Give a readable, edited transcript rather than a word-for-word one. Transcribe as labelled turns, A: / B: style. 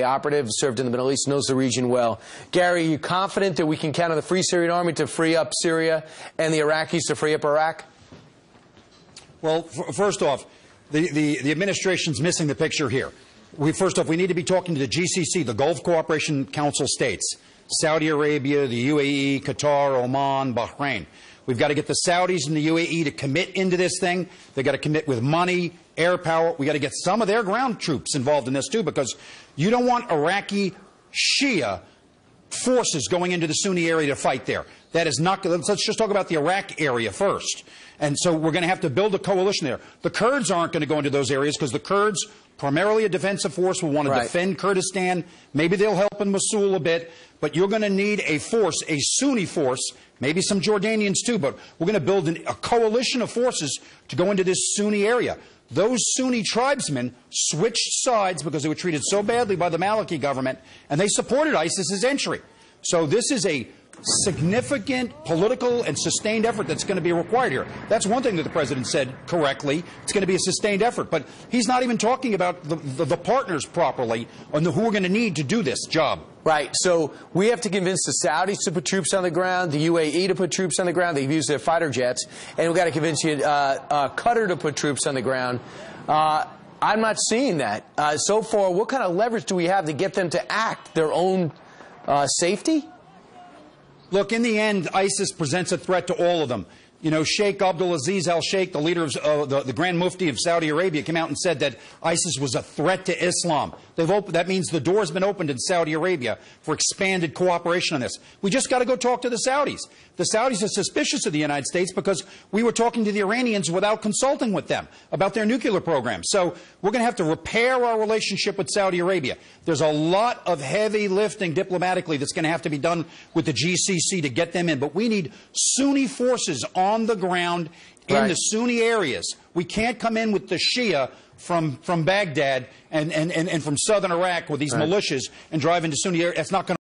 A: Operative, served in the Middle East, knows the region well. Gary, are you confident that we can count on the Free Syrian Army to free up Syria and the Iraqis to free up Iraq?
B: Well, first off, the administration's missing the picture here. First off, we need to be talking to the GCC, the Gulf Cooperation Council states, Saudi Arabia, the UAE, Qatar, Oman, Bahrain. We've got to get the Saudis and the UAE to commit into this thing. They've got to commit with money, air power. We've got to get some of their ground troops involved in this, too, because you don't want Iraqi Shia forces going into the Sunni area to fight there. That is not good. Let's just talk about the Iraq area first. And so we're going to have to build a coalition there. The Kurds aren't going to go into those areas because the Kurds, primarily a defensive force, will want to defend Kurdistan. Maybe they'll help in Mosul a bit. But you're going to need a force, a Sunni force, maybe some Jordanians too, but we're going to build a coalition of forces to go into this Sunni area. Those Sunni tribesmen switched sides because they were treated so badly by the Maliki government, and they supported ISIS's entry. So this is a significant political and sustained effort that's going to be required here. That's one thing that the President said correctly. It's going to be a sustained effort. But he's not even talking about the partners properly on who we're going to need to do this job.
A: Right. So we have to convince the Saudis to put troops on the ground, the UAE to put troops on the ground. They've used their fighter jets. And we've got to convince Qatar to put troops on the ground. I'm not seeing that. So far, what kind of leverage do we have to get them to act their own safety?
B: Look, in the end, ISIS presents a threat to all of them. You know, Sheikh Abdulaziz al-Sheikh, the leader of the Grand Mufti of Saudi Arabia, came out and said that ISIS was a threat to Islam. That means the door has been opened in Saudi Arabia for expanded cooperation on this. We just got to go talk to the Saudis. The Saudis are suspicious of the United States because we were talking to the Iranians without consulting with them about their nuclear program. So we're going to have to repair our relationship with Saudi Arabia. There's a lot of heavy lifting diplomatically that's going to have to be done with the GCC to get them in. But we need Sunni forces on the ground in the Sunni areas. We can't come in with the Shia from Baghdad and from southern Iraq with these militias and drive into Sunni areas. That's not going to